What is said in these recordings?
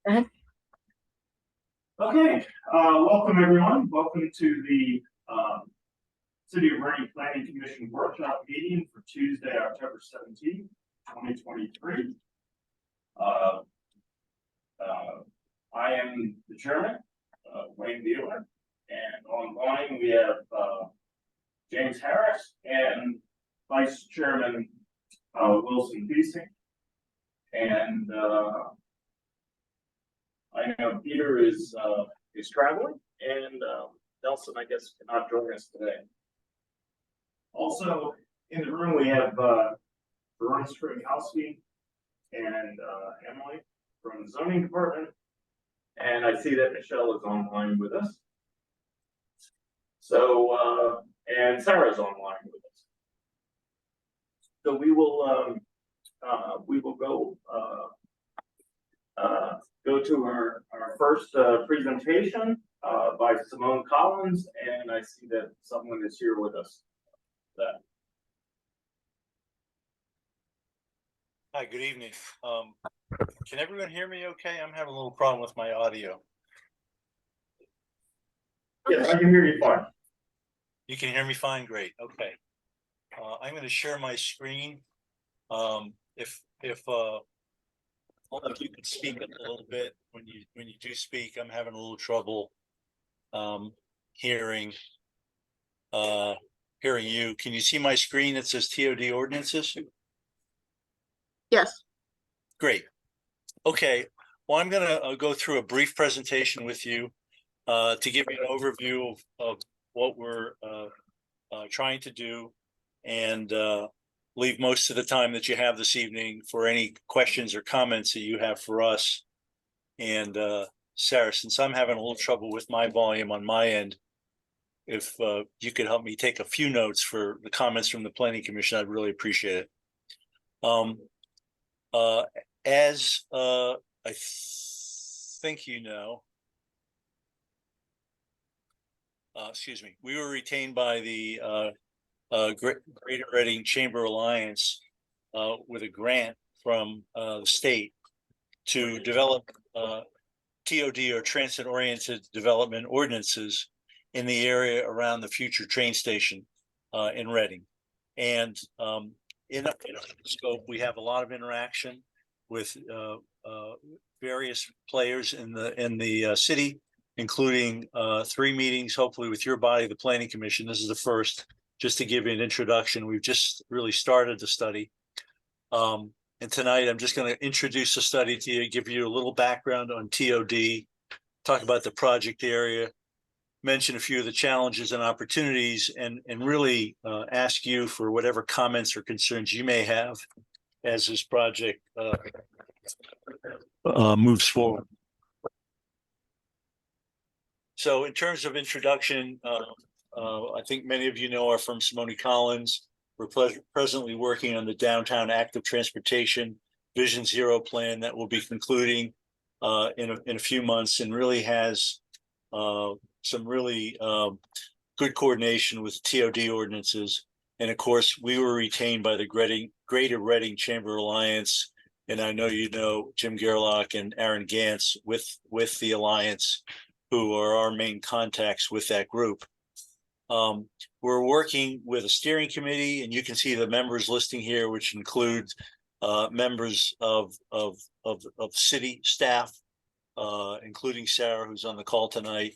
ahead. Okay, welcome everyone. Welcome to the City of Reading Planning Commission workshop meeting for Tuesday, October 17th, 2023. I am the chairman, Wayne Beeler, and online we have James Harris and Vice Chairman Wilson Thiesing. And I know Peter is traveling, and Nelson, I guess, cannot join us today. Also in the room we have Verona Strigowski and Emily from the zoning department, and I see that Michelle is online with us. So and Sarah's online with us. So we will go to our first presentation by Simone Collins, and I see that someone is here with us. Hi, good evening. Can everyone hear me okay? I'm having a little problem with my audio. Yes, I can hear you fine. You can hear me fine? Great. Okay. I'm going to share my screen. If all of you could speak up a little bit when you do speak. I'm having a little trouble hearing you. Can you see my screen that says TOD ordinances? Yes. Great. Okay. Well, I'm going to go through a brief presentation with you to give you an overview of what we're trying to do, and leave most of the time that you have this evening for any questions or comments that you have for us. And Sarah, since I'm having a little trouble with my volume on my end, if you could help me take a few notes for the comments from the Planning Commission, I'd really appreciate it. As I think you know, excuse me, we were retained by the Greater Reading Chamber Alliance with a grant from the state to develop TOD or transit-oriented development ordinances in the area around the future train station in Reading. And in a scope, we have a lot of interaction with various players in the city, including 3 meetings, hopefully with your body, the Planning Commission. This is the first. Just to give you an introduction, we've just really started the study. And tonight I'm just going to introduce the study to you, give you a little background on TOD, talk about the project area, mention a few of the challenges and opportunities, and really ask you for whatever comments or concerns you may have as this project moves forward. So in terms of introduction, I think many of you know our firm, Simone Collins. We're presently working on the Downtown Active Transportation Vision Zero plan that will be concluding in a few months, and really has some really good coordination with TOD ordinances. And of course, we were retained by the Greater Reading Chamber Alliance, and I know you know Jim Gerlach and Aaron Gantz with the Alliance, who are our main contacts with that group. We're working with a steering committee, and you can see the members listing here, which includes members of city staff, including Sarah, who's on the call tonight,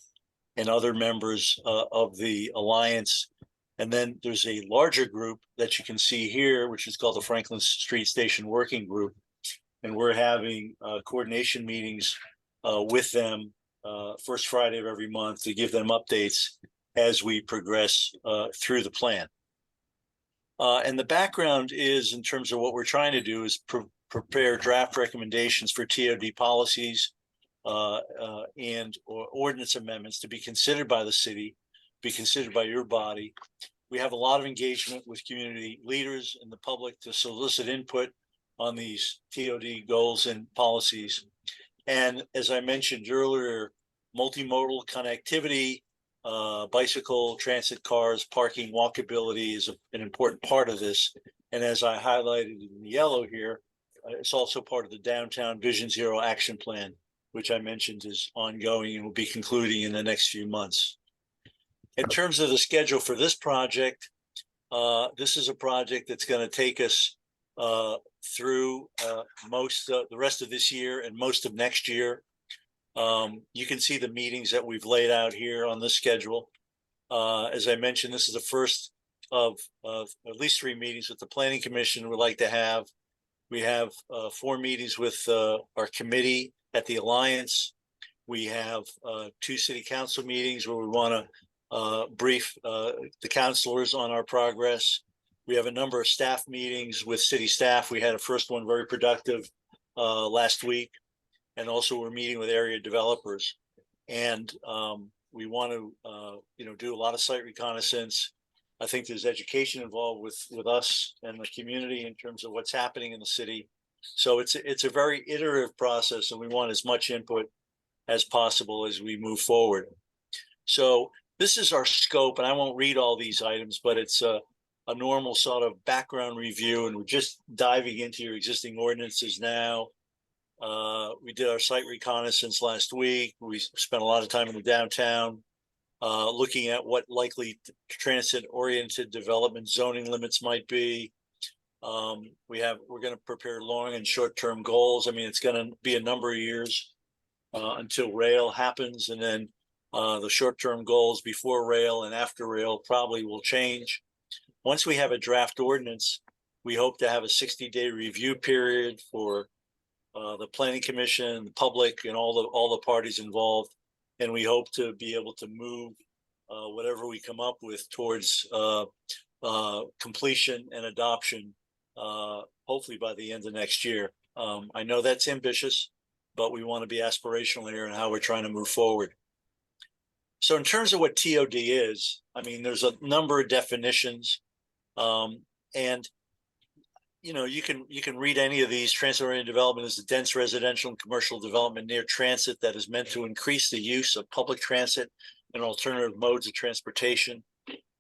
and other members of the Alliance. And then there's a larger group that you can see here, which is called the Franklin Street Station Working Group. And we're having coordination meetings with them first Friday of every month to give them updates as we progress through the plan. And the background is, in terms of what we're trying to do, is prepare draft recommendations for TOD policies and or ordinance amendments to be considered by the city, be considered by your body. We have a lot of engagement with community leaders and the public to solicit input on these TOD goals and policies. And as I mentioned earlier, multimodal connectivity, bicycle, transit, cars, parking, walkability is an important part of this. And as I highlighted in yellow here, it's also part of the Downtown Vision Zero Action Plan which I mentioned is ongoing and will be concluding in the next few months. In terms of the schedule for this project, this is a project that's going to take us through the rest of this year and most of next year. You can see the meetings that we've laid out here on this schedule. As I mentioned, this is the first of at least 3 meetings that the Planning Commission would like to have. We have 4 meetings with our committee at the Alliance. We have 2 city council meetings where we want to brief the councilors on our progress. We have a number of staff meetings with city staff. We had a first one very productive last week. And also we're meeting with area developers. And we want to, do a lot of site reconnaissance. I think there's education involved with us and the community in terms of what's happening in the city. So it's a very iterative process, and we want as much input as possible as we move forward. So this is our scope, and I won't read all these items, but it's a normal sort of background review, and we're just diving into your existing ordinances now. We did our site reconnaissance last week. We spent a lot of time in the downtown, looking at what likely transit-oriented development zoning limits might be. We're going to prepare long and short-term goals. I mean, it's going to be a number of years until rail happens, and then the short-term goals before rail and after rail probably will change. Once we have a draft ordinance, we hope to have a 60-day review period for the Planning Commission, the public, and all the parties involved. And we hope to be able to move whatever we come up with towards completion and adoption, hopefully by the end of next year. I know that's ambitious, but we want to be aspirational here in how we're trying to move forward. So in terms of what TOD is, I mean, there's a number of definitions, and you can read any of these. Transit-oriented development is a dense residential and commercial development near transit that is meant to increase the use of public transit and alternative modes of transportation.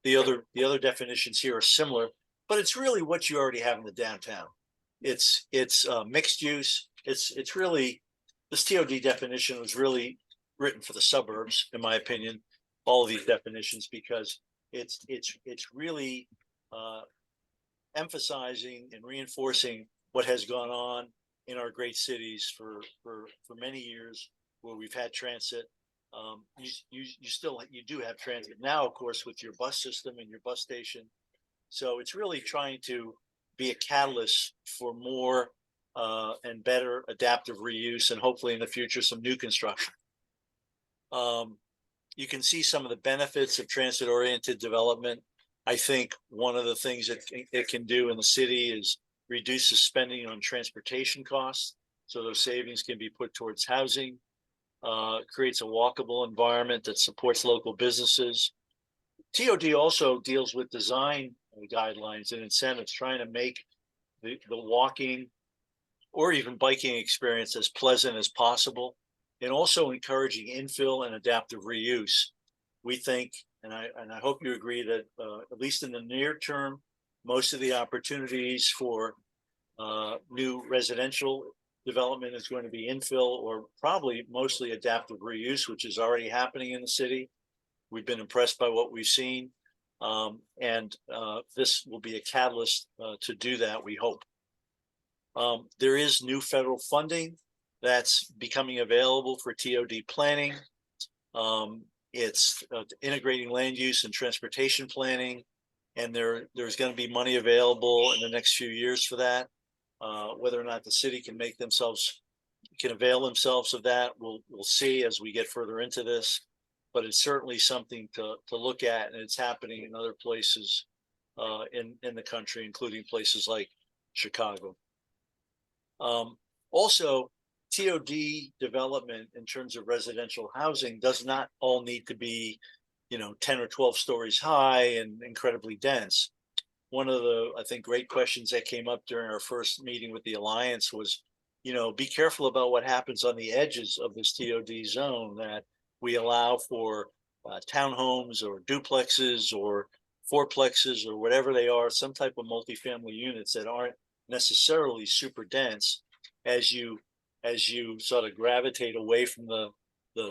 The other definitions here are similar, but it's really what you already have in the downtown. It's mixed use. It's really, this TOD definition was really written for the suburbs, in my opinion, all of these definitions, because it's really emphasizing and reinforcing what has gone on in our great cities for many years, where we've had transit. You do have transit now, of course, with your bus system and your bus station. So it's really trying to be a catalyst for more and better adaptive reuse, and hopefully in the future some new construction. You can see some of the benefits of transit-oriented development. I think one of the things that it can do in the city is reduce the spending on transportation costs, so those savings can be put towards housing. Creates a walkable environment that supports local businesses. TOD also deals with design guidelines and incentives, trying to make the walking or even biking experience as pleasant as possible, and also encouraging infill and adaptive reuse. We think, and I hope you agree, that at least in the near term, most of the opportunities for new residential development is going to be infill, or probably mostly adaptive reuse, which is already happening in the city. We've been impressed by what we've seen, and this will be a catalyst to do that, we hope. There is new federal funding that's becoming available for TOD planning. It's integrating land use and transportation planning, and there's going to be money available in the next few years for that. Whether or not the city can avail themselves of that, we'll see as we get further into this. But it's certainly something to look at, and it's happening in other places in the country, including places like Chicago. Also, TOD development in terms of residential housing does not all need to be, 10 or 12 stories high and incredibly dense. One of the, I think, great questions that came up during our first meeting with the Alliance was, be careful about what happens on the edges of this TOD zone, that we allow for townhomes or duplexes or fourplexes or whatever they are, some type of multifamily units that aren't necessarily super dense, as you as you sort of gravitate away from the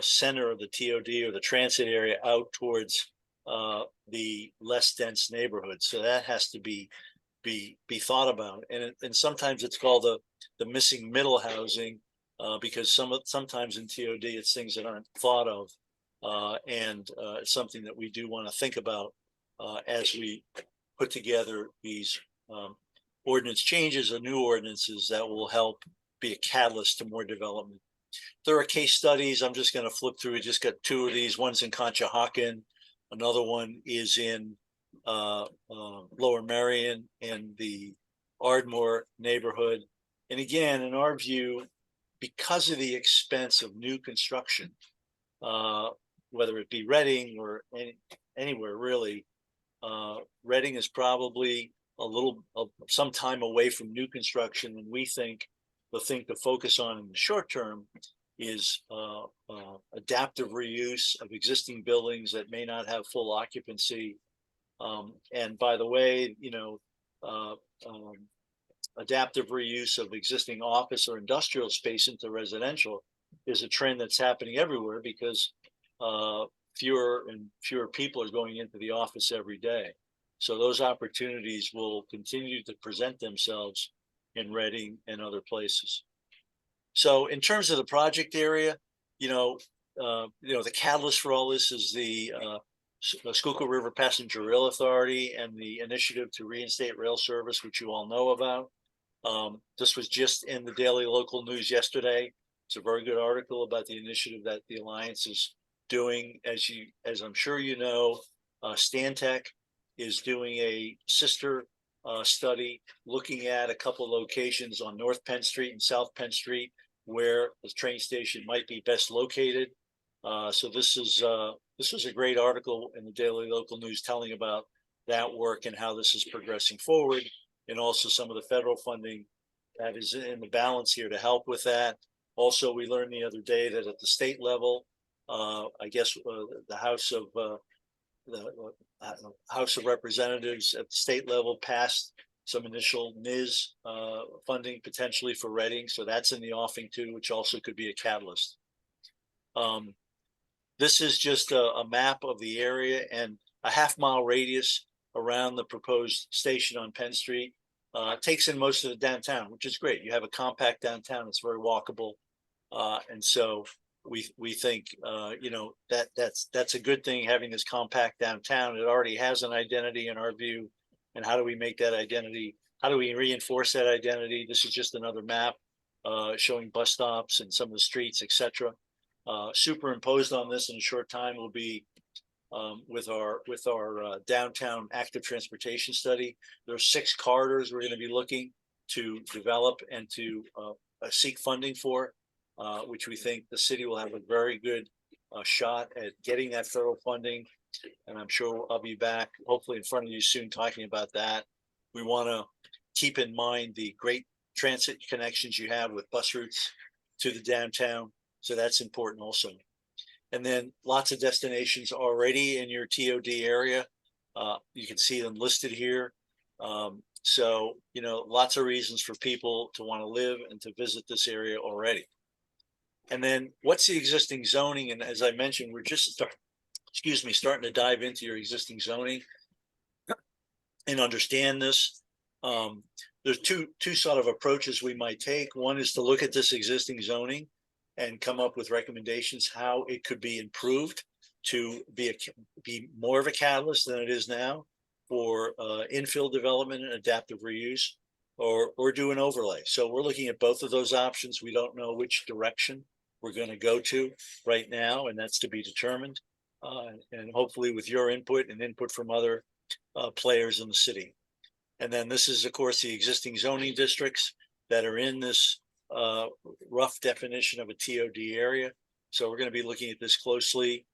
center of the TOD or the transit area out towards the less dense neighborhoods. So that has to be thought about. And sometimes it's called the missing middle housing because sometimes in TOD it's things that aren't thought of. And it's something that we do want to think about as we put together these ordinance changes or new ordinances that will help be a catalyst to more development. There are case studies. I'm just going to flip through. We just got two of these. One's in Conshohocken. Another one is in Lower Merion in the Ardmore neighborhood. And again, in our view, because of the expense of new construction, whether it be Reading or anywhere really, Reading is probably some time away from new construction, and we think the thing to focus on in the short term is adaptive reuse of existing buildings that may not have full occupancy. And by the way, adaptive reuse of existing office or industrial space into residential is a trend that's happening everywhere because fewer and fewer people are going into the office every day. So those opportunities will continue to present themselves in Reading and other places. So in terms of the project area, the catalyst for all this is the Schuylkill River Passenger Rail Authority and the initiative to reinstate rail service, which you all know about. This was just in the Daily Local News yesterday. It's a very good article about the initiative that the Alliance is doing. As I'm sure you know, Stantec is doing a sister study looking at a couple locations on North Penn Street and South Penn Street where the train station might be best located. So this was a great article in the Daily Local News telling about that work and how this is progressing forward, and also some of the federal funding that is in the balance here to help with that. Also, we learned the other day that at the state level, I guess the House of Representatives at the state level passed some initial NIS funding potentially for Reading. So that's in the offing too, which also could be a catalyst. This is just a map of the area and a half-mile radius around the proposed station on Penn Street. Takes in most of the downtown, which is great. You have a compact downtown. It's very walkable. And so we think, that's a good thing, having this compact downtown. It already has an identity in our view. And how do we make that identity? How do we reinforce that identity? This is just another map showing bus stops and some of the streets, etc. Superimposed on this in a short time will be with our downtown active transportation study. There are 6 corridors we're going to be looking to develop and to seek funding for, which we think the city will have a very good shot at getting that federal funding. And I'm sure I'll be back hopefully in front of you soon talking about that. We want to keep in mind the great transit connections you have with bus routes to the downtown. So that's important also. And then lots of destinations already in your TOD area. You can see them listed here. So, lots of reasons for people to want to live and to visit this area already. And then what's the existing zoning? And as I mentioned, we're just starting to dive into your existing zoning and understand this. There's two sort of approaches we might take. One is to look at this existing zoning and come up with recommendations how it could be improved to be more of a catalyst than it is now for infill development and adaptive reuse, or do an overlay. So we're looking at both of those options. We don't know which direction we're going to go to right now, and that's to be determined. And hopefully with your input and input from other players in the city. And then this is, of course, the existing zoning districts that are in this rough definition of a TOD area. So we're going to be looking at this closely,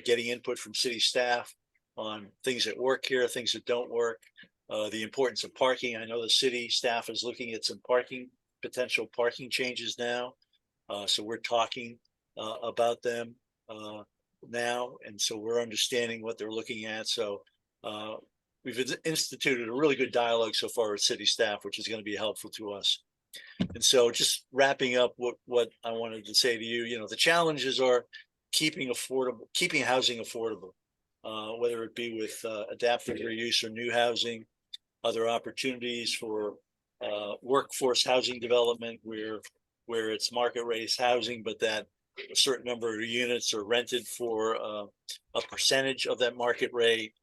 getting input from city staff on things that work here, things that don't work, the importance of parking. I know the city staff is looking at some potential parking changes now. So we're talking about them now. And so we're understanding what they're looking at. So we've instituted a really good dialogue so far with city staff, which is going to be helpful to us And so just wrapping up what I wanted to say to you, the challenges are keeping housing affordable, whether it be with adaptive reuse or new housing, other opportunities for workforce housing development where it's market rate housing, but that a certain number of units are rented for a percentage of that market rate.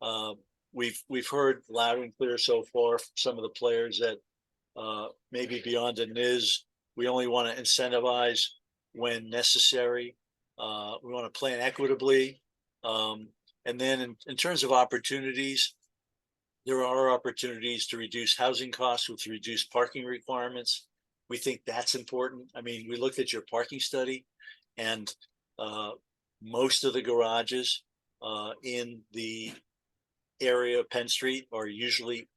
Uh, we've heard loud and clear so far from some of the players that maybe beyond a NIS, we only want to incentivize when necessary. We want to plan equitably. And then in terms of opportunities, there are opportunities to reduce housing costs with reduced parking requirements. We think that's important. I mean, we looked at your parking study, and most of the garages in the area of Penn Street are usually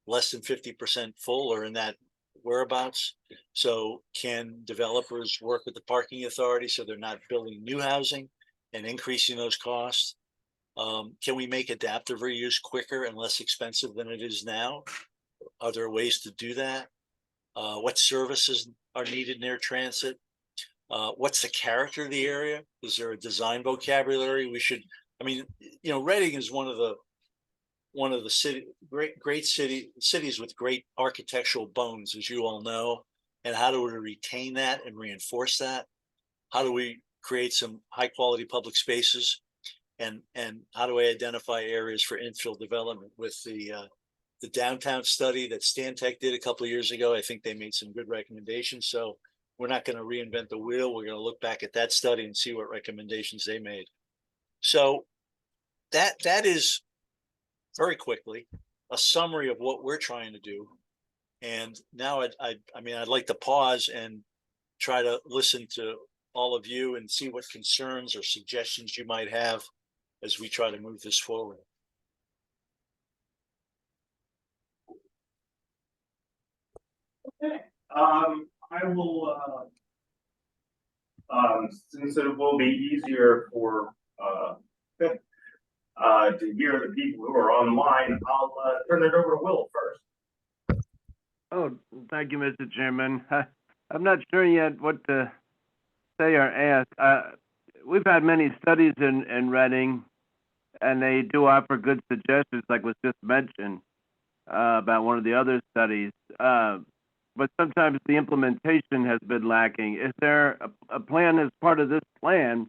less than 50% full or in that whereabouts. So can developers work with the parking authority so they're not building new housing and increasing those costs? Can we make adaptive reuse quicker and less expensive than it is now? Are there ways to do that? What services are needed near transit? What's the character of the area? Is there a design vocabulary? Reading is one of the great cities with great architectural bones, as you all know. And how do we retain that and reinforce that? How do we create some high quality public spaces? And how do we identify areas for infill development? With the downtown study that Stantec did a couple of years ago, I think they made some good recommendations. So we're not going to reinvent the wheel. We're going to look back at that study and see what recommendations they made. So that is very quickly a summary of what we're trying to do. And now I'd like to pause and try to listen to all of you and see what concerns or suggestions you might have as we try to move this forward. Okay. I will, since it will be easier for to hear the people who are online, I'll turn it over to Will first. Oh, thank you, Mr. Chairman. I'm not sure yet what to say or ask. We've had many studies in Reading, and they do offer good suggestions, like was just mentioned about one of the other studies. But sometimes the implementation has been lacking. Is there a plan as part of this plan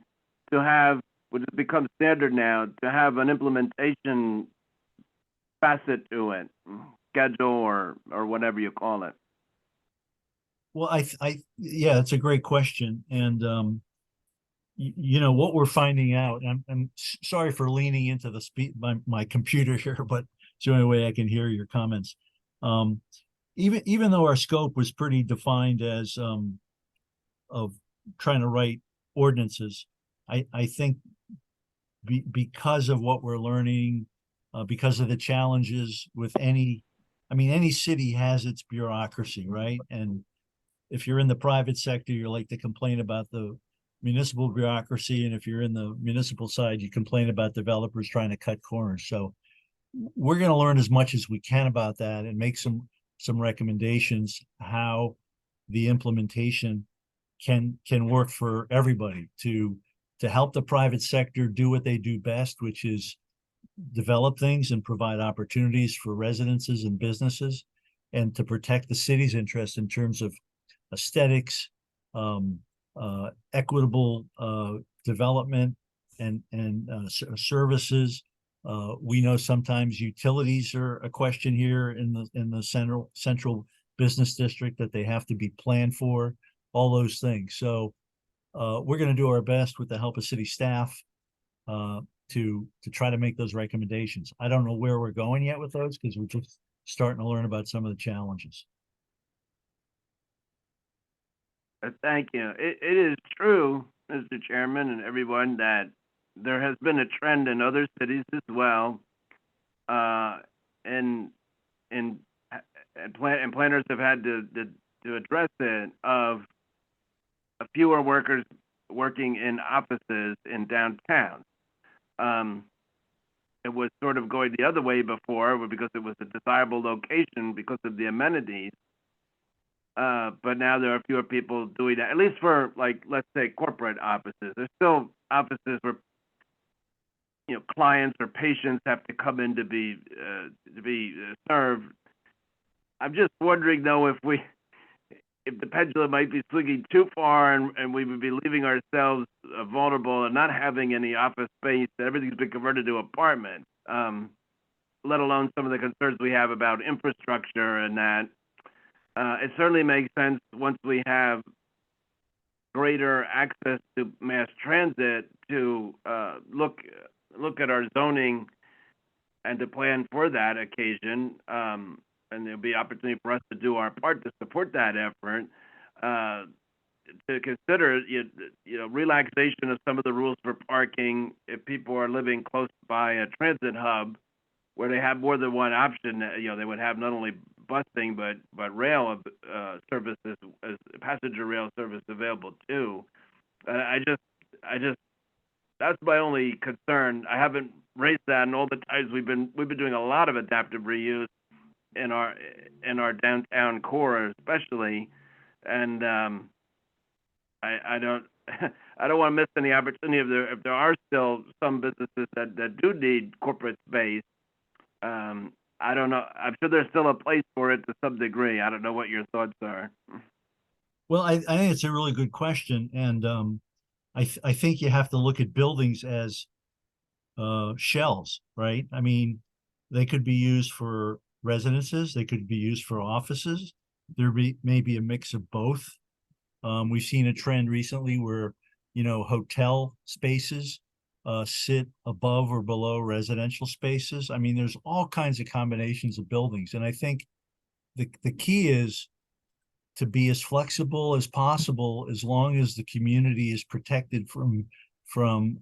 to have, which has become standard now, to have an implementation facet to it, schedule or whatever you call it? Well, yeah, it's a great question. And, what we're finding out, I'm sorry for leaning into the my computer here, but it's the only way I can hear your comments. Even though our scope was pretty defined as of trying to write ordinances, I think because of what we're learning, because of the challenges with any city has its bureaucracy, right? And if you're in the private sector, you like to complain about the municipal bureaucracy. And if you're in the municipal side, you complain about developers trying to cut corners. So we're going to learn as much as we can about that and make some recommendations how the implementation can work for everybody to help the private sector do what they do best, which is develop things and provide opportunities for residences and businesses, and to protect the city's interest in terms of aesthetics, equitable development, and services. We know sometimes utilities are a question here in the central business district that they have to be planned for, all those things. So we're going to do our best with the help of city staff to try to make those recommendations. I don't know where we're going yet with those because we're just starting to learn about some of the challenges. Thank you. It is true, Mr. Chairman and everyone, that there has been a trend in other cities as well, and planners have had to address it, of fewer workers working in offices in downtown. It was sort of going the other way before because it was a desirable location because of the amenities. But now there are fewer people doing that, at least for, like, let's say corporate offices. There's still offices where, clients or patients have to come in to be served. I'm just wondering though if the pendulum might be swinging too far and we would be leaving ourselves vulnerable and not having any office space. Everything's been converted to apartments. Let alone some of the concerns we have about infrastructure and that. It certainly makes sense once we have greater access to mass transit to look at our zoning and to plan for that occasion. And there'll be opportunity for us to do our part to support that effort. To consider, relaxation of some of the rules for parking if people are living close by a transit hub where they have more than one option. They would have not only busing but rail services, as passenger rail service available too. I just that's my only concern. I haven't raised that in all the times we've been doing a lot of adaptive reuse in our downtown core, especially, and I don't I don't want to miss any opportunity if there are still some businesses that do need corporate space. I don't know. I'm sure there's still a place for it to some degree. I don't know what your thoughts are. Well, I think it's a really good question, and I think you have to look at buildings as shells, right? I mean, they could be used for residences, they could be used for offices. May be a mix of both. We've seen a trend recently where, hotel spaces sit above or below residential spaces. I mean, there's all kinds of combinations of buildings, and I think the key is to be as flexible as possible as long as the community is protected from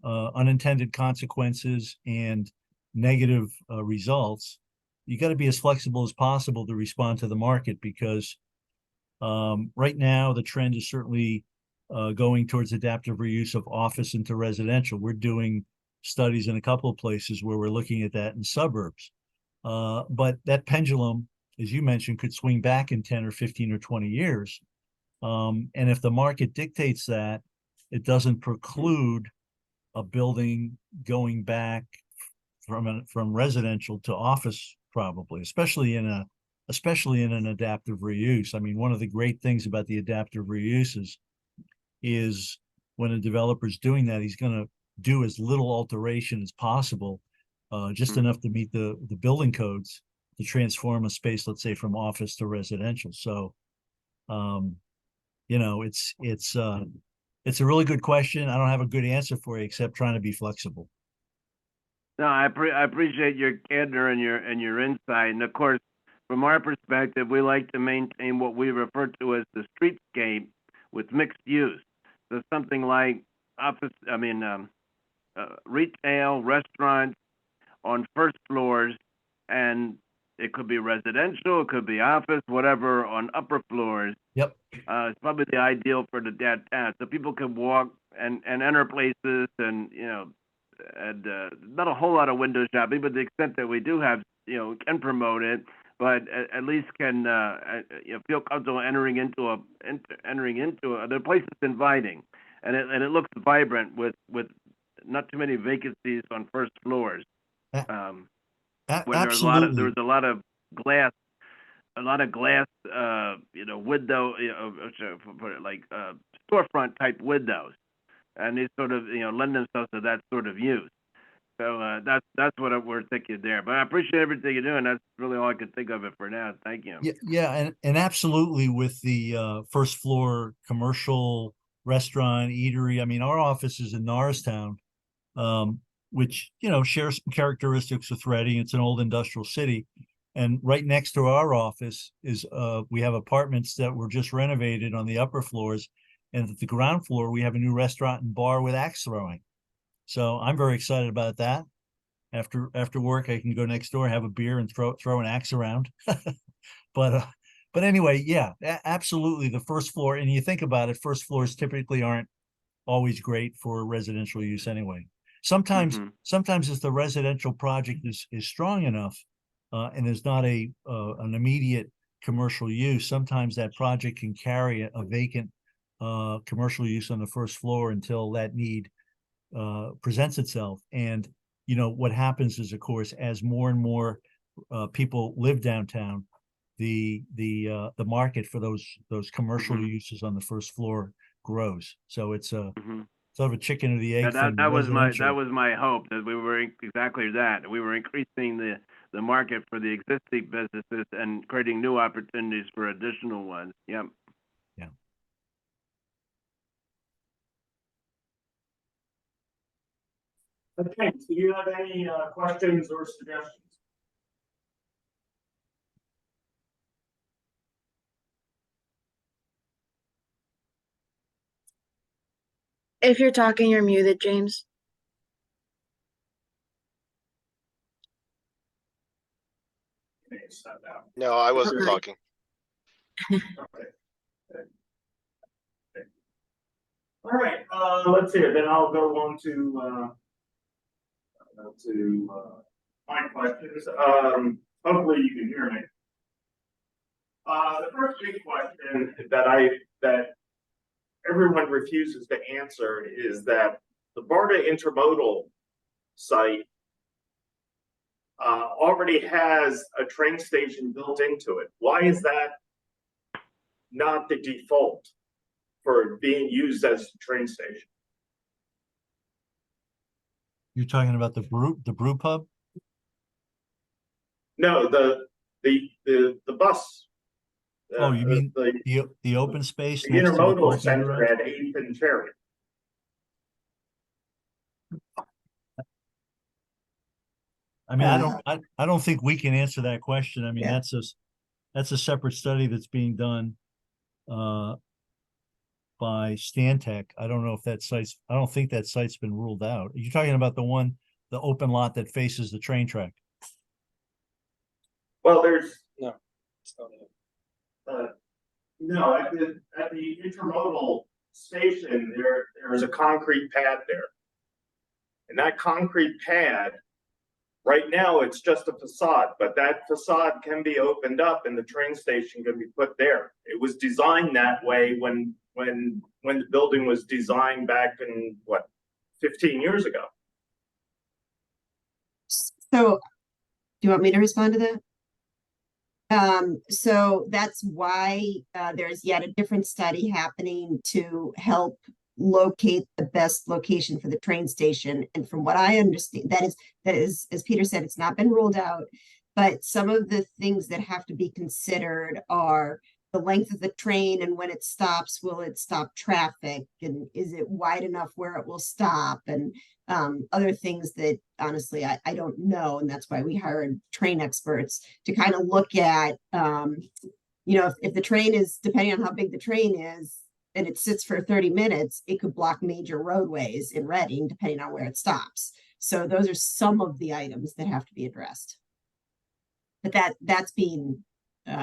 unintended consequences and negative results. You got to be as flexible as possible to respond to the market, because right now the trend is certainly going towards adaptive reuse of office into residential. We're doing studies in a couple of places where we're looking at that in suburbs. But that pendulum, as you mentioned, could swing back in 10 or 15 or 20 years. And if the market dictates that, it doesn't preclude a building going back from residential to office, probably, especially in an adaptive reuse. I mean, one of the great things about the adaptive reuses is when a developer's doing that, he's going to do as little alteration as possible, just enough to meet the building codes to transform a space, let's say, from office to residential. So, it's a really good question. I don't have a good answer for you except trying to be flexible. No, I appreciate your candor and your insight. And of course, from our perspective, we like to maintain what we refer to as the streetscape with mixed use. So something like retail, restaurants on first floors, and it could be residential, it could be office, whatever, on upper floors. Yep. It's probably the ideal for the downtown, so people can walk and enter places, and not a whole lot of window shopping, but the extent that we do have, can promote it, but at least can feel comfortable entering into a the place is inviting, and it looks vibrant with not too many vacancies on first floors. Where Absolutely. there was a lot of glass, window, put it like storefront type windows, and these sort of lend themselves to that sort of use. So that's what we're thinking there. But I appreciate everything you're doing. That's really all I could think of it for now. Thank you. Yeah, and absolutely with the first floor commercial restaurant, eatery. I mean, our office is in Norristown, which shares some characteristics with Reading. It's an old industrial city, and right next to our office is we have apartments that were just renovated on the upper floors, and at the ground floor we have a new restaurant and bar with axe throwing. So I'm very excited about that. After work, I can go next door, have a beer, and throw an axe around. But anyway, yeah, absolutely. The first floor, and you think about it, first floors typically aren't always great for residential use anyway. Sometimes if the residential project is strong enough, and there's not an immediate commercial use, sometimes that project can carry a vacant commercial use on the first floor until that need presents itself. And, you know, what happens is, of course, as more and more people live downtown, the market for those commercial Mhm. uses on the first floor grows. So it's a Mhm. sort of a chicken or the Yeah, egg thing. that was residential. my hope, that we were exactly that. We were increasing the market for the existing businesses and creating new opportunities for additional ones. Yep. Yeah. Okay, do you have any questions or suggestions? If you're talking, you're muted, James. Okay, step down. No, I wasn't Okay. talking. Okay. Okay. All right, let's see, then I'll go on to my questions. Hopefully you can hear me. The first big question that everyone refuses to answer is that the BARDA intermodal site already has a train station built into it. Why is that not the default for being used as a train station? You're talking about the brew pub? No, the bus. Oh, you mean the the open space the next to the intermodal parking center garage? at 8th and Cherry? I mean, I don't think we can answer that question. I mean, Yeah. that's a separate study that's being done by Stantec. I don't know if I don't think that site's been ruled out. Are you talking about the open lot that faces the train track? Well, there's No. no, at the intermodal station, there's a concrete pad there. And that concrete pad, right now, it's just a facade, but that facade can be opened up and the train station can be put there. It was designed that way when the building was designed back in, what, 15 years ago. So, do you want me to respond to that? So that's why there's yet a different study happening to help locate the best location for the train station. And from what I understand, that is, as Peter said, it's not been ruled out. But some of the things that have to be considered are the length of the train and when it stops, will it stop traffic? And is it wide enough where it will stop? And other things that honestly I don't know. And that's why we hired train experts to kind of look at, if the train is, depending on how big the train is, and it sits for 30 minutes, it could block major roadways in Reading, depending on where it stops. So those are some of the items that have to be addressed. But that's being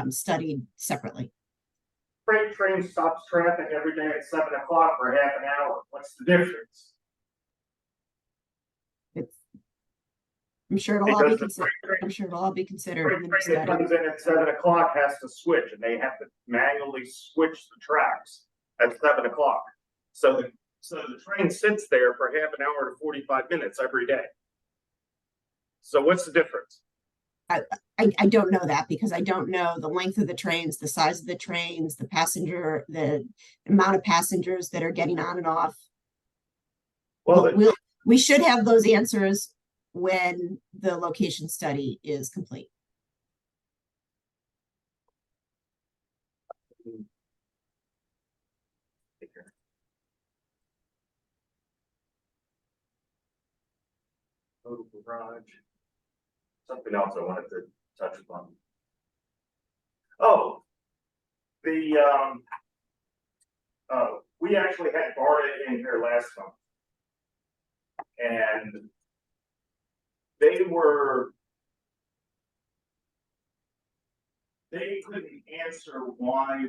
studied separately. Freight train stops traffic every day at 7 o'clock for half an hour. What's the difference? I'm sure it'll all be Because the considered. freight I'm sure it'll all be considered in train the that study. comes in at 7 o'clock has to switch, and they have to manually switch the tracks at 7 o'clock. So the train sits there for half an hour to 45 minutes every day. So what's the difference? I don't know that because I don't know the length of the trains, the size of the trains, the amount of passengers that are getting on and off. Well, We should have those answers when the location study is complete. total garage. Something else I wanted to touch upon. Oh, we actually had BARDA in here last month. And they couldn't answer why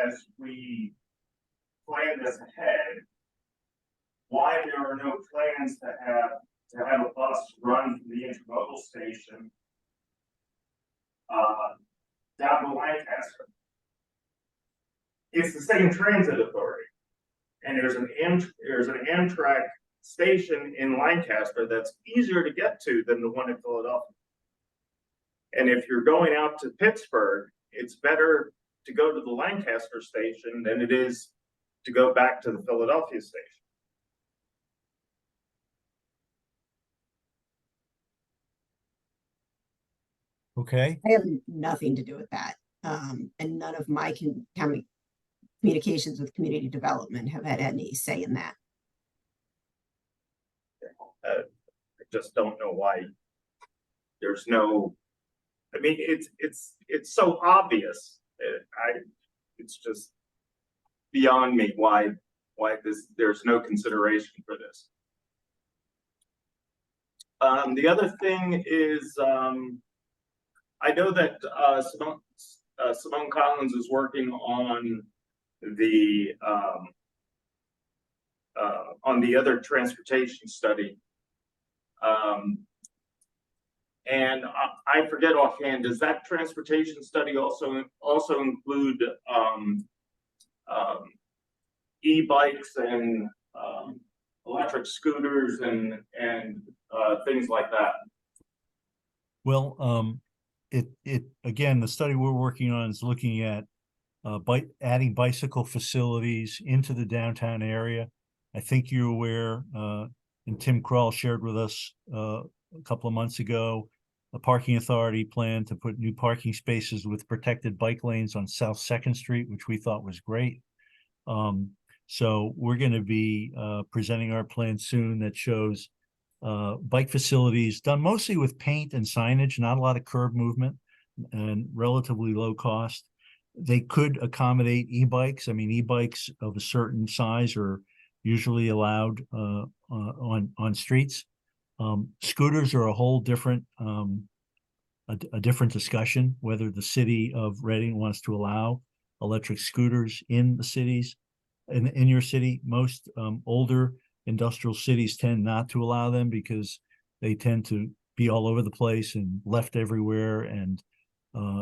as we planned this ahead, why there are no plans to have a bus run from the intermodal station down to Lancaster. It's the same transit authority. And there's an Amtrak station in Lancaster that's easier to get to than the one in Philadelphia. And if you're going out to Pittsburgh, it's better to go to the Lancaster station than it is to go back to the Philadelphia station. Okay, I have nothing to do with that. And none of my county communications with community development have had any say in that. I just don't know why there's no, I mean, it's so obvious. It's just beyond me why there's no consideration for this. The other thing is, I know that Simone Collins is working on the other transportation study. And I forget offhand, does that transportation study also include e-bikes and electric scooters and things like that? well, again, the study we're working on is looking at adding bicycle facilities into the downtown area. I think you're aware, and Tim Kroll shared with us a couple of months ago, a parking authority plan to put new parking spaces with protected bike lanes on South Second Street, which we thought was great. So we're going to be presenting our plan soon that shows bike facilities done mostly with paint and signage, not a lot of curb movement, and relatively low cost. They could accommodate e-bikes. I mean, e-bikes of a certain size are usually allowed on streets. Scooters are a whole different a different discussion, whether the city of Reading wants to allow electric scooters in the cities. In your city, most older industrial cities tend not to allow them because they tend to be all over the place and left everywhere. And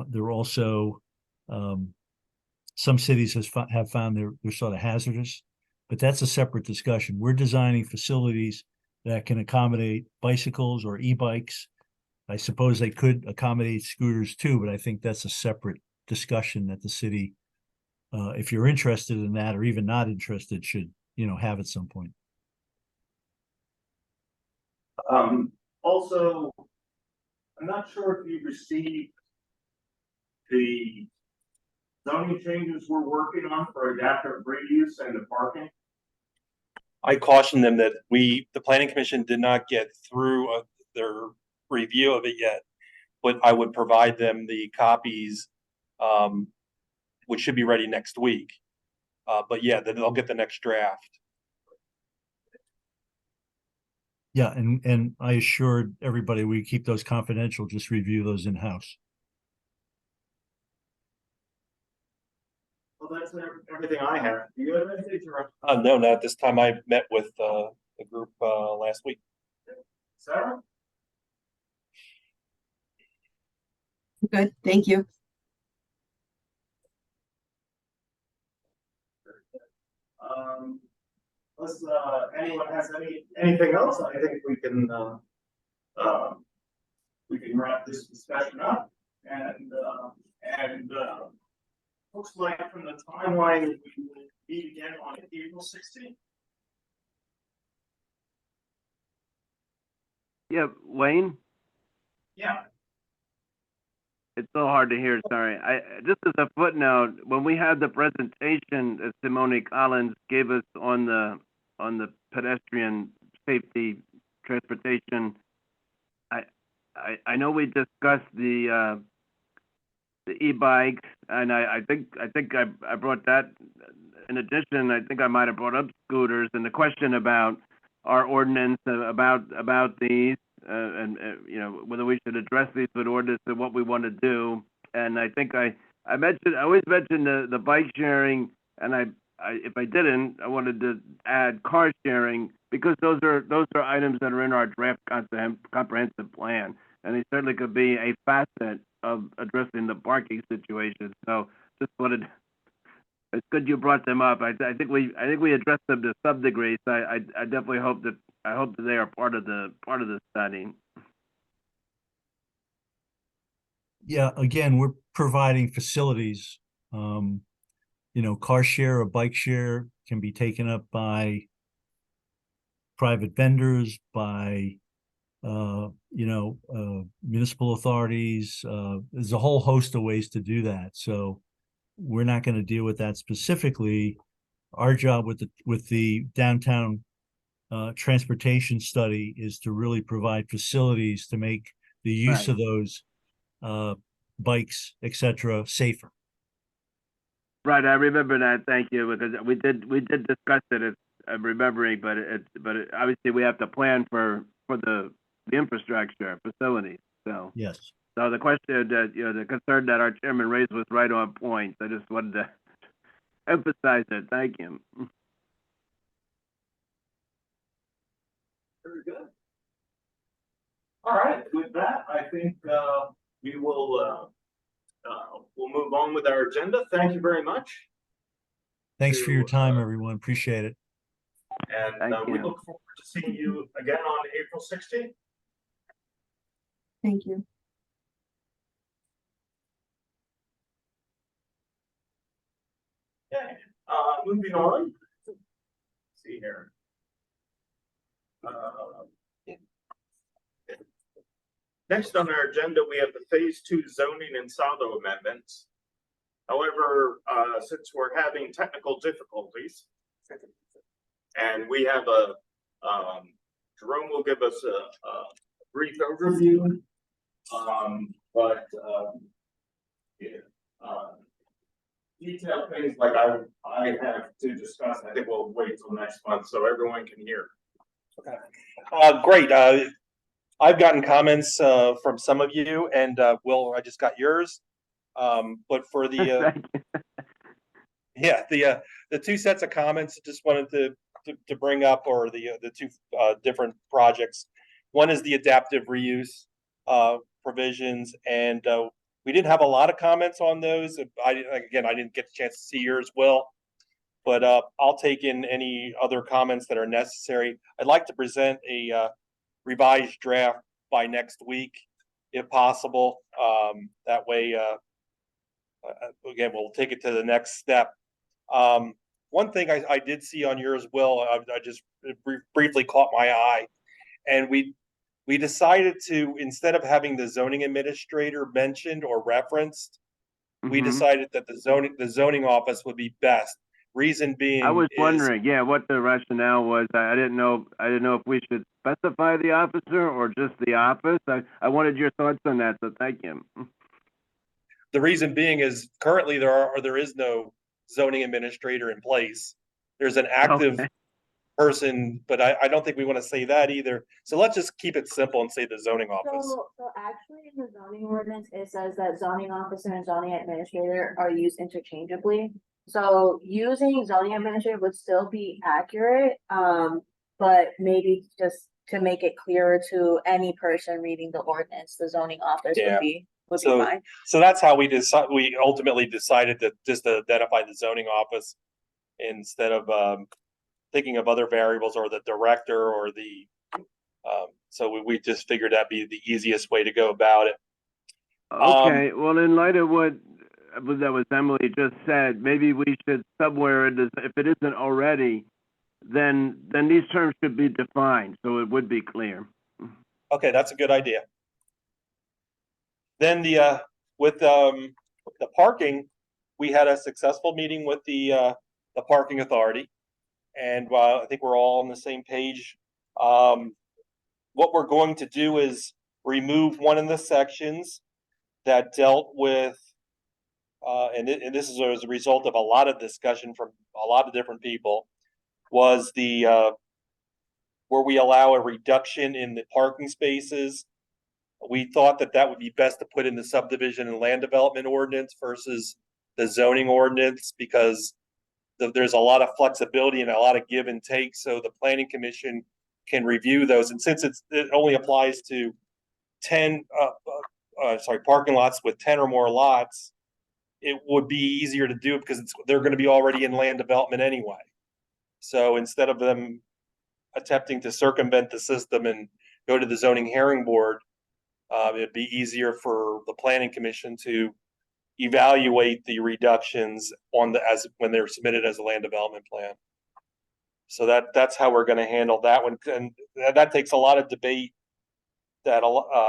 they're also some cities have found they're sort of hazardous, but that's a separate discussion. We're designing facilities that can accommodate bicycles or e-bikes. I suppose they could accommodate scooters too, but I think that's a separate discussion that the city, if you're interested in that or even not interested, should, have at some point. Also, I'm not sure if you received the zoning changes we're working on for adaptive reuse and the parking. I cautioned them that the planning commission did not get through their review of it yet, but I would provide them the copies, which should be ready next week. But yeah, then they'll get the next draft. Yeah, and I assured everybody we keep those confidential, just review those in-house. Well, that's everything I have. Do you have anything to No, not this time. I met with the group last week. Sarah? Good, thank you. Unless anyone has anything else, I think we can wrap this discussion up. And looks like from the timeline, we will meet again on April 16th. Yeah, Wayne, Yeah. it's so hard to hear, sorry. Just as a footnote, when we had the presentation that Simone Collins gave us on the pedestrian safety transportation, I know we discussed the e-bikes, and I think I brought that. In addition, I think I might have brought up scooters and the question about our ordinance about these, and whether we should address these with ordinance and what we want to do. And I think I always mentioned the bike sharing, and if I didn't, I wanted to add car sharing, because those are items that are in our draft comprehensive plan, and they certainly could be a facet of addressing the parking situation. So just wanted, it's good you brought them up. I think we addressed them to some degree. So I definitely hope that they are part of the study. Yeah, again, we're providing facilities. Car share or bike share can be taken up by private vendors, by municipal authorities. There's a whole host of ways to do that. So we're not going to deal with that specifically. Our job with the downtown transportation study is to really provide facilities to make the use of those bikes, etc., safer. Right, I remember that. Thank you, because we did discuss it. I'm remembering, but obviously we have to plan for the infrastructure facilities. So Yes. So the question that the concern that our chairman raised was right on point. I just wanted to emphasize it. Thank you. Very good. All right, with that, I think we will we'll move on with our agenda. Thank you very much. Thanks for your time, everyone. Appreciate it. And Thank we you. look forward to seeing you again on April 16th. Thank you. Okay, moving on. Let's see here. Next on our agenda, we have the Phase 2 zoning and saldo amendments. However, since we're having technical difficulties, and we have Jerome will give us a brief overview, detailed things like I have to discuss, I think we'll wait till next month so everyone can hear. Great. I've gotten comments from some of you, and Will, I just got yours. But for the the two sets of comments, just wanted to bring up, or the two different projects. One is the adaptive reuse provisions, and we didn't have a lot of comments on those. I didn't get the chance to see yours, Will, but I'll take in any other comments that are necessary. I'd like to present a revised draft by next week, if possible. That way, again, we'll take it to the next step. One thing I did see on yours, Will, I just briefly caught my eye, and we decided to, instead of having the zoning administrator mentioned or referenced, we decided that the zoning office would be best. Reason being, I was wondering, what the rationale was. I didn't know if we should specify the officer or just the office. I wanted your thoughts on that, so thank you. The reason being is currently there is no zoning administrator in place. There's an active person, but I don't think we want to say that either. So let's just keep it simple and say the zoning office. So actually in the zoning ordinance, it says that zoning officer and zoning administrator are used interchangeably. So using zoning administrator would still be accurate, but maybe just to make it clearer to any person reading the ordinance, the zoning office would be fine. So that's how we ultimately decided to just identify the zoning office instead of thinking of other variables or the director or the so we just figured that'd be the easiest way to go about it. Okay, well, in light of what that was Emily just said, maybe we should somewhere in this, if it isn't already, then these terms should be defined so it would be clear. Okay, that's a good idea. Then with the parking, we had a successful meeting with the parking authority, and I think we're all on the same page. What we're going to do is remove one of the sections that dealt with, and this is as a result of a lot of discussion from a lot of different people, was the where we allow a reduction in the parking spaces. We thought that would be best to put in the subdivision and land development ordinance versus the zoning ordinance, because there's a lot of flexibility and a lot of give and take, so the planning commission can review those. And since it only applies to 10 parking lots with 10 or more lots, it would be easier to do because they're going to be already in land development anyway. So instead of them attempting to circumvent the system and go to the zoning hearing board, it'd be easier for the planning commission to evaluate the reductions when they're submitted as a land development plan. So that's how we're going to handle that one, and that takes a lot of debate that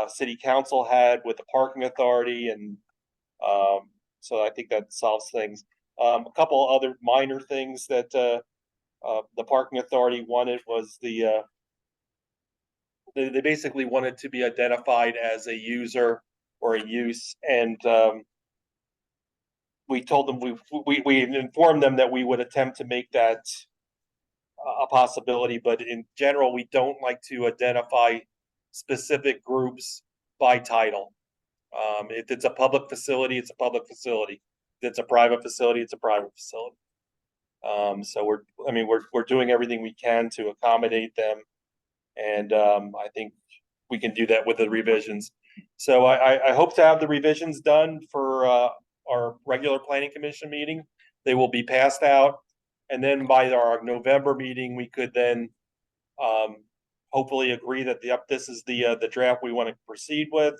city council had with the parking authority, and so I think that solves things. A couple other minor things that the parking authority wanted was they basically wanted to be identified as a user or a use, and we told them we informed them that we would attempt to make that a possibility, but in general, we don't like to identify specific groups by title. If it's a public facility, it's a public facility. If it's a private facility, it's a private facility. So we're doing everything we can to accommodate them, and I think we can do that with the revisions. So I hope to have the revisions done for our regular planning commission meeting. They will be passed out, and then by our November meeting, we could then hopefully agree that this is the draft we want to proceed with,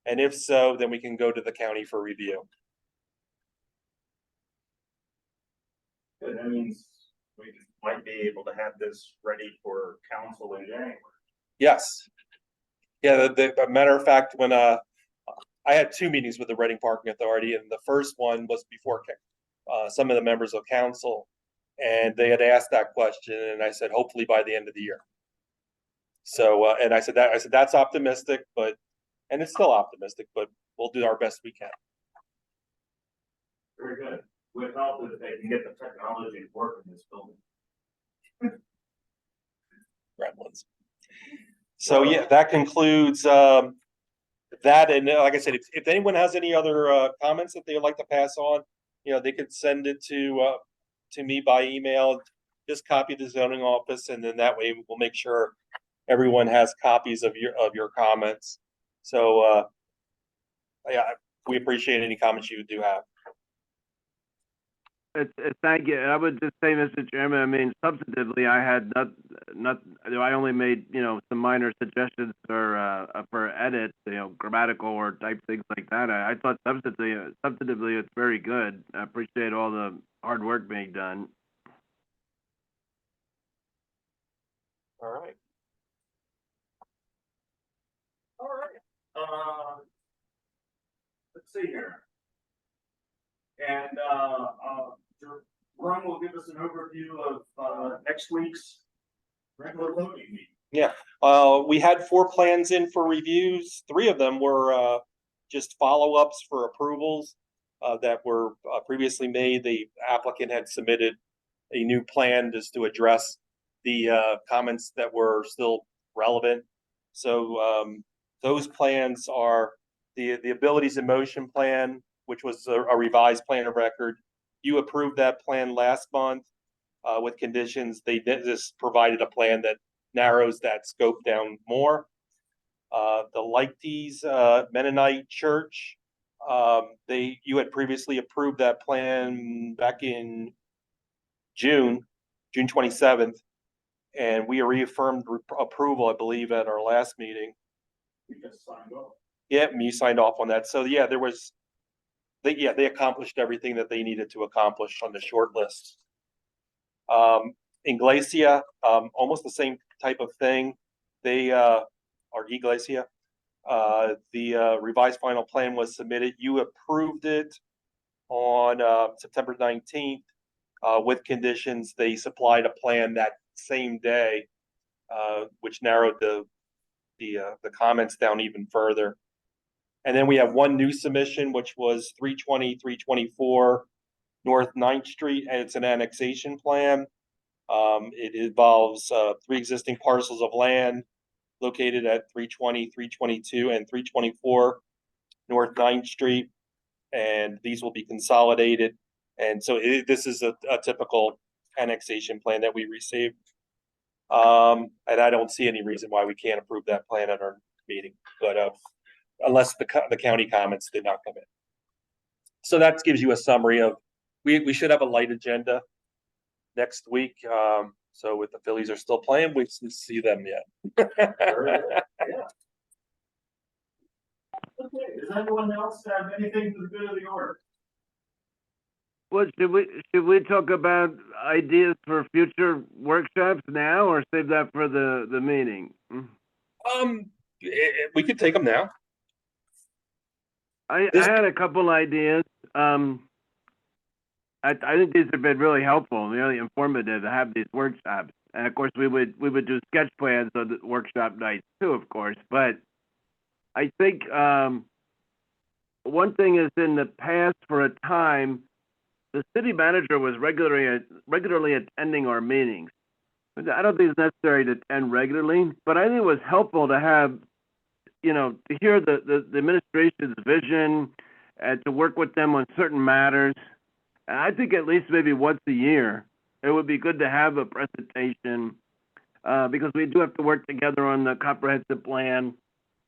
and if so, then we can go to the county for review. Good, that means we might be able to have this ready for council in January. Yes. Yeah, the matter of fact, when I had 2 meetings with the Reading Parking Authority, and the first one was before some of the members of council, and they had asked that question, and I said, hopefully by the end of the year. So, and I said that's optimistic, and it's still optimistic, but we'll do our best we can. Very good. With help, if they can get the technology to work in this building. Gremlins. So yeah, that concludes that. And like I said, if anyone has any other comments that they would like to pass on, they could send it to me by email. Just copy the zoning office, and then that way we'll make sure everyone has copies of your comments. So yeah, we appreciate any comments you do have. Thank you. I would just say, Mr. Chairman, I mean, substantively, I had I only made, some minor suggestions for edits, grammatical or type things like that. I thought substantively it's very good. I appreciate all the hard work being done. All right. All right. Let's see here. And Ron will give us an overview of next week's regular voting meeting. Yeah, we had 4 plans in for reviews. 3 of them were just follow-ups for approvals that were previously made. The applicant had submitted a new plan just to address the comments that were still relevant. So those plans are the Abilities in Motion plan, which was a revised plan of record. You approved that plan last month with conditions. They just provided a plan that narrows that scope down more. The Lichties Mennonite Church, you had previously approved that plan back in June 27th, and we reaffirmed approval, I believe, at our last meeting. We just signed off. Yeah, you signed off on that. So yeah, they accomplished everything that they needed to accomplish on the short list. Iglesia, almost the same type of thing. They are Iglesia. The revised final plan was submitted. You approved it on September 19th with conditions. They supplied a plan that same day, which narrowed the comments down even further. And then we have one new submission, which was 320-324 North 9th Street, and it's an annexation plan. It involves 3 existing parcels of land located at 320, 322, and 324 North 9th Street, and these will be consolidated. And so this is a typical annexation plan that we received. And I don't see any reason why we can't approve that plan at our meeting. But unless the county comments did not come in. So that gives you a summary of, we should have a light agenda next week. So if the Phillies are still playing, we can see them yet. Okay, does anyone else have anything for the good of the order? Well, should we talk about ideas for future workshops now, or save that for the meeting? We could take them now. I This- had a couple ideas. I think these have been really helpful and really informative to have these workshops. And of course, we would do sketch plans on the workshop nights too, of course. But I think one thing is, in the past, for a time, the city manager was regularly attending our meetings. I don't think it's necessary to attend regularly, but I think it was helpful to have, to hear the administration's vision and to work with them on certain matters. And I think at least maybe once a year, it would be good to have a presentation, because we do have to work together on the comprehensive plan.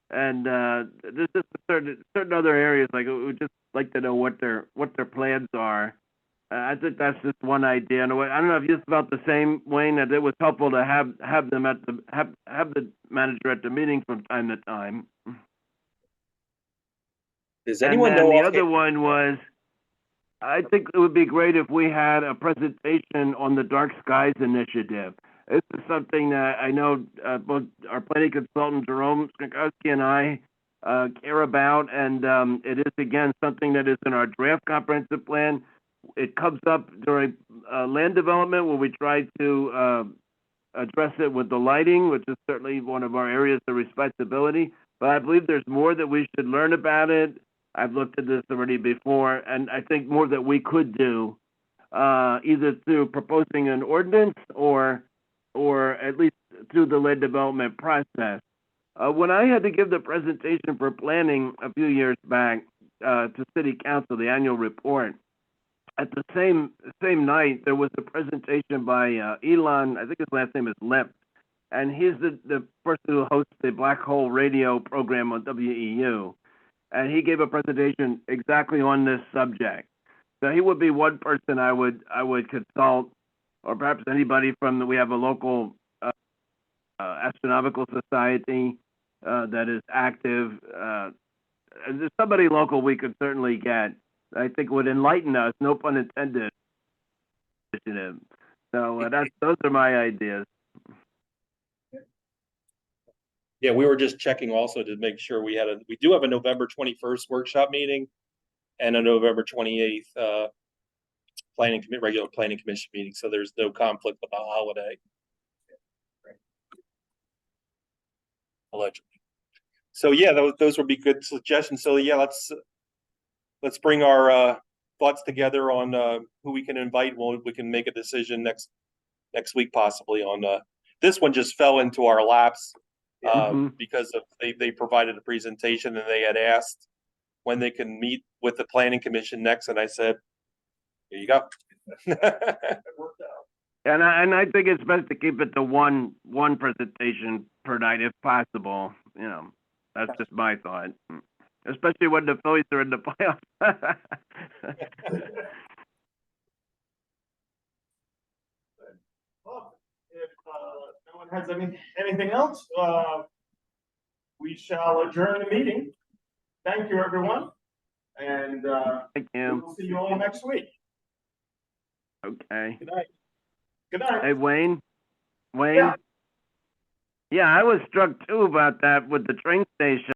And there's just certain other areas, like we would just like to know what their plans are. I think that's just one idea. And I don't know if you felt the same, Wayne, that it was helpful to have them have the manager at the meeting from time to time. Does anyone know? And the other one was, I think it would be great if we had a presentation on the Dark Skies Initiative. This is something that I know both our planning consultant Jerome Skrzynski and I care about, and it is again something that is in our draft comprehensive plan. It comes up during land development, where we try to address it with the lighting, which is certainly one of our areas of responsibility. But I believe there's more that we should learn about it. I've looked at this already before, and I think more that we could do, either through proposing an ordinance or at least through the land development process. When I had to give the presentation for planning a few years back to City Council, the annual report, at the same night, there was a presentation by Elon, I think his last name is Lip, and he's the person who hosts the Black Hole Radio program on WEU. And he gave a presentation exactly on this subject. So he would be one person I would consult, or perhaps anybody we have a local astronomical society that is active. There's somebody local we could certainly get. I think would enlighten us, no pun intended. So those are my ideas. Yeah, we were just checking also to make sure we do have a November 21st workshop meeting and a November 28th regular planning commission meeting. So there's no conflict with the holiday. Allegedly. So yeah, those would be good suggestions. So yeah, let's bring our thoughts together on who we can invite. We can make a decision next week possibly on this one. Just fell into our laps because they provided a presentation, and they had asked when they can meet with the planning commission next, and I said, here you go. It worked out. And I think it's best to keep it to one presentation per night if possible. That's just my thought. Especially when the Phillies are in the playoffs. Well, if no one has anything else, we shall adjourn the meeting. Thank you, everyone, and Thank you. we'll see you all next week. Okay. Good night. Good night. Hey, Wayne? Yeah. Yeah, I was struck too about that with the train station.